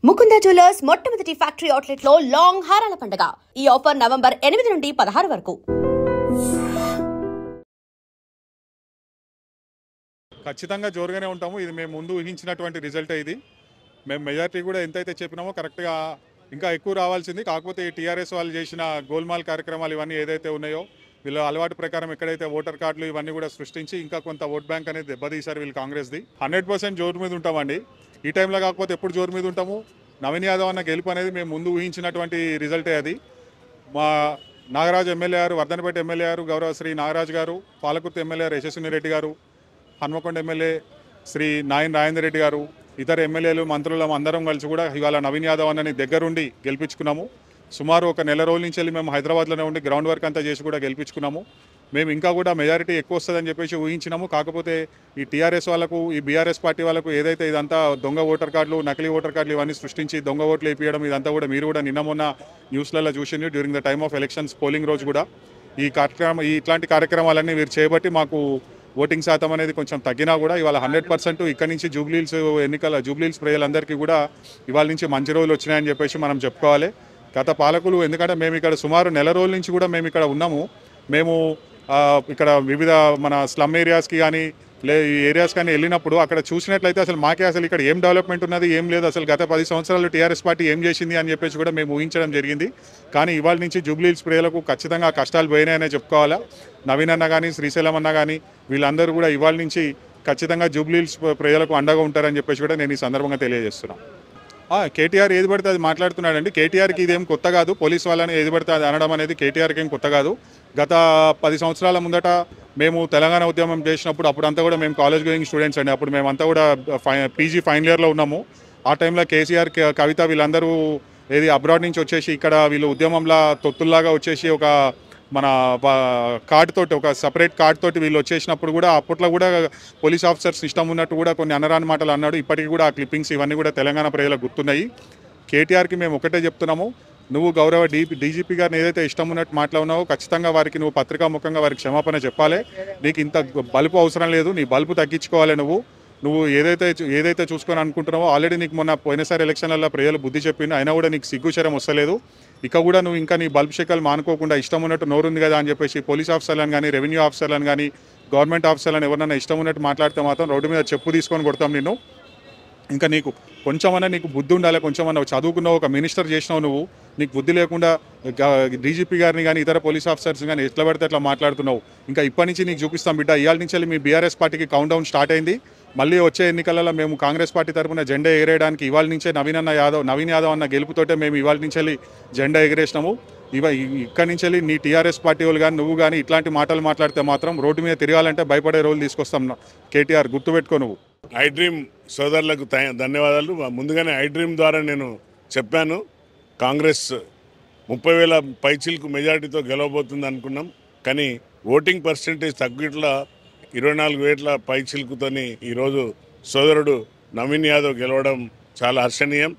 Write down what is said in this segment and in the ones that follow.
Mukunda jewellers మొట్టమొదటి factory outlet లో long హారాల పండుగ. ఈ ఆఫర్ నవంబర్ 8 నుండి 16 వరకు. ఖచ్చితంగా జోరుగానే ఉంటాము. ఇది మేము ముందు ఊహించినటువంటి రిజల్ట్. ఇది మేము మెజారిటీ కూడా ఎంతైతే చెప్పినామో కరెక్ట్గా ఇంకా ఎక్కువ రావాల్సింది. కాకపోతే ఈ టీఆర్ఎస్ వాళ్ళు చేసిన గోల్మాల్ కార్యక్రమాలు ఇవన్నీ ఏదైతే ఉన్నాయో వీళ్ళ అలవాటు ప్రకారం ఎక్కడైతే ఓటర్ కార్డులు ఇవన్నీ కూడా సృష్టించి ఇంకా కొంత ఓట్ బ్యాంక్ అనేది దెబ్బతీశారు వీళ్ళు కాంగ్రెస్ది. 100% జోరు మీద ఉంటామండి. ఈ టైంలో కాకపోతే ఎప్పుడు జోరు మీద ఉంటాము. నవీన్ యాదవ్ అన్న గెలుపు అనేది మేము ముందు ఊహించినటువంటి రిజల్టే. అది మా నాగరాజు ఎమ్మెల్యే గారు, వర్ధనపేట ఎమ్మెల్యే గారు గౌరవ శ్రీ నాగరాజు గారు, పాలకుర్తి ఎమ్మెల్యే యశస్విని రెడ్డి గారు, హన్మకొండ ఎమ్మెల్యే శ్రీ నాయన్ రాజేందర్ రెడ్డి గారు, ఇతర ఎమ్మెల్యేలు మంత్రులం అందరం కలిసి కూడా ఇవాళ నవీన్ యాదవ్ అన్నని దగ్గరుండి గెలిపించుకున్నాము. సుమారు ఒక నెల రోజుల నుంచి వెళ్ళి మేము హైదరాబాద్లోనే ఉండి గ్రౌండ్ వర్క్ అంతా చేసి కూడా గెలిపించుకున్నాము. మేము ఇంకా కూడా మెజారిటీ ఎక్కువ వస్తుందని చెప్పేసి ఊహించినాము. కాకపోతే ఈ టీఆర్ఎస్ వాళ్ళకు, ఈ బీఆర్ఎస్ పార్టీ వాళ్ళకు ఏదైతే ఇదంతా దొంగ ఓటర్ కార్డులు, నకిలీ ఓటర్ కార్డులు ఇవన్నీ సృష్టించి దొంగ ఓట్లు వేయించడం ఇదంతా కూడా మీరు కూడా నిన్న మొన్న న్యూస్లలో చూసింది. During the time of elections polling రోజు కూడా ఇట్లాంటి కార్యక్రమాలన్నీ వీరు చేయబట్టి మాకు ఓటింగ్ శాతం అనేది కొంచెం తగ్గినా కూడా ఇవాళ 100% ఇక్కడి నుంచి జూబ్లీహిల్స్ ప్రజలందరికీ కూడా ఇవాళ నుంచి మంచి రోజులు వచ్చినాయని చెప్పేసి మనం చెప్పుకోవాలి. గత పాలకులు, ఎందుకంటే మేము ఇక్కడ సుమారు నెల రోజుల నుంచి కూడా మేము ఇక్కడ ఉన్నాము. మేము ఇక్కడ వివిధ మన స్లమ్ ఏరియాస్కి కానీ ఈ ఏరియాస్ కానీ వెళ్ళినప్పుడు అక్కడ చూసినట్లయితే అసలు మాకే అసలు ఇక్కడ ఏం డెవలప్మెంట్ ఉన్నది, ఏం లేదు, అసలు గత 10 సంవత్సరాలు టీఆర్ఎస్ పార్టీ ఏం చేసింది అని చెప్పేసి కూడా మేము ఊహించడం జరిగింది. కానీ ఇవాళ నుంచి జూబ్లీహిల్స్ ప్రజలకు ఖచ్చితంగా కష్టాలు పోయినాయనే చెప్పుకోవాలా. నవీన్ అన్న కానీ, శ్రీశైలం అన్న కానీ వీళ్ళందరూ కూడా ఇవాళ నుంచి ఖచ్చితంగా జూబ్లీహిల్స్ ప్రజలకు అండగా ఉంటారని చెప్పేసి కూడా నేను ఈ సందర్భంగా తెలియజేస్తున్నాను. కేటీఆర్ ఏది పడితే అది మాట్లాడుతున్నాడండి. కేటీఆర్కి ఇదేం కొత్త కాదు. పోలీస్ వాళ్ళని ఏది పడితే అది అనడం అనేది కేటీఆర్కి ఏం కొత్త కాదు. గత 10 సంవత్సరాల ముందట మేము తెలంగాణ ఉద్యమం చేసినప్పుడు అప్పుడంతా కూడా మేము కాలేజ్ గోయింగ్ స్టూడెంట్స్ అండి. అప్పుడు మేమంతా కూడా పీజీ ఫైనల్ ఇయర్లో ఉన్నాము. ఆ టైంలో కేసీఆర్, కవిత వీళ్ళందరూ అబ్రాడ్ నుంచి వచ్చేసి ఇక్కడ వీళ్ళు ఉద్యమంలా తొత్తుల్లాగా వచ్చేసి ఒక మన కార్డు తోటి, ఒక సపరేట్ కార్డు తోటి వీళ్ళు వచ్చేసినప్పుడు కూడా అప్పట్లో కూడా పోలీస్ ఆఫీసర్స్ ఇష్టం ఉన్నట్టు కూడా కొన్ని అనరాని మాటలు అన్నాడు. ఇప్పటికీ కూడా ఆ క్లిప్పింగ్స్ ఇవన్నీ కూడా తెలంగాణ ప్రజలకు గుర్తున్నాయి. కేటీఆర్కి మేము ఒకటే చెప్తున్నాము, నువ్వు గౌరవ డీజీపీ గారిని ఏదైతే ఇష్టం ఉన్నట్టు మాట్లాడినావో ఖచ్చితంగా వారికి నువ్వు పత్రికాముఖంగా వారికి క్షమాపణ చెప్పాలి. నీకు ఇంత బలుపు అవసరం లేదు, నీ బలుపు తగ్గించుకోవాలి. నువ్వు ఏదైతే చూసుకొని అనుకుంటున్నావో ఆల్రెడీ నీకు మొన్న పోయినసారి ఎలక్షన్లలో ప్రజలు బుద్ధి చెప్పింది, అయినా కూడా నీకు సిగ్గుచరం వస్తలేదు. ఇక కూడా నువ్వు ఇంకా నీ బల్బ్ షేకాలు మానుకోకుండా ఇష్టం ఉన్నట్టు నోరుంది కదా అని చెప్పేసి పోలీస్ ఆఫీసర్లను కానీ, రెవెన్యూ ఆఫీసర్లను కానీ, గవర్నమెంట్ ఆఫీసర్లను ఎవరన్నా ఇష్టం ఉన్నట్టు మాట్లాడితే మాత్రం రోడ్డు మీద చెప్పు తీసుకొని కొడతాం నిన్ను. ఇంకా నీకు కొంచెమన్నా నీకు బుద్ధి ఉండాలి. కొంచెమన్నా చదువుకున్నావు, ఒక మినిస్టర్ చేసినావు, నీకు బుద్ధి లేకుండా డీజీపీ గారిని కానీ ఇతర పోలీస్ ఆఫీసర్స్ కానీ ఎట్లా పడితే అట్లా మాట్లాడుతున్నావు. ఇంకా ఇప్పటి నుంచి నీకు చూపిస్తాం బిడ్డ. ఇవాళ నుంచి మీ బీఆర్ఎస్ పార్టీకి కౌంట్ డౌన్ స్టార్ట్ అయింది. మళ్ళీ వచ్చే ఎన్నికలలో మేము కాంగ్రెస్ పార్టీ తరఫున జెండా ఎగరేయడానికి ఇవాళ నుంచే నవీన్ యాదవ్ అన్న గెలుపుతోటే మేము ఇవాళ నుంచి జెండా ఎగరేసినాము. ఇక్కడి నుంచి నీ టీఆర్ఎస్ పార్టీ వాళ్ళు కానీ నువ్వు కానీ ఇట్లాంటి మాటలు మాట్లాడితే మాత్రం రోడ్డు మీద తిరగాలంటే భయపడే రోజులు తీసుకొస్తాం. కేటీఆర్ గుర్తుపెట్టుకో. నువ్వు ఐ డ్రీమ్ సోదరులకు ధన్యవాదాలు. ముందుగానే ఐ డ్రీమ్ ద్వారా నేను చెప్పాను, కాంగ్రెస్ 30,000 పైచీలకు మెజారిటీతో గెలవబోతుంది అనుకున్నాం. కానీ ఓటింగ్ పర్సెంటేజ్ తగ్గిట్లా 24,000 పైచీలకుతోని ఈరోజు సోదరుడు నవీన్ యాదవ్ గెలవడం చాలా హర్షణీయం.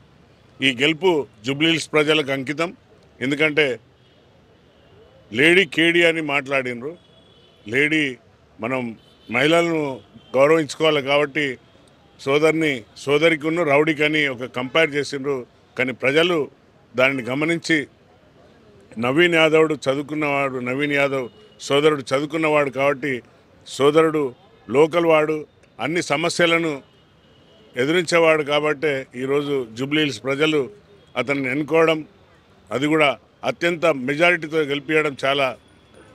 ఈ గెలుపు జూబ్లీహిల్స్ ప్రజలకు అంకితం. ఎందుకంటే లేడీ కేడీ అని మాట్లాడినరు. మనం మహిళలను గౌరవించుకోవాలి కాబట్టి సోదరికి ఉన్న రౌడీకి అని ఒక కంపేర్ చేసిండ్రు. కానీ ప్రజలు దానిని గమనించి నవీన్ యాదవ్ సోదరుడు చదువుకున్నవాడు కాబట్టి, సోదరుడు లోకల్ వాడు, అన్ని సమస్యలను ఎదురించేవాడు కాబట్టి ఈరోజు జూబ్లీహిల్స్ ప్రజలు అతన్ని ఎన్నుకోవడం, అది కూడా అత్యంత మెజారిటీతో గెలిపించడం చాలా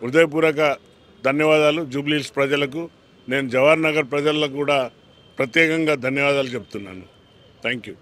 హృదయపూర్వక ధన్యవాదాలు జూబ్లీహిల్స్ ప్రజలకు. నేను జవహర్ నగర్ ప్రజలకు కూడా ప్రత్యేకంగా ధన్యవాదాలు చెప్తున్నాను. Thank you.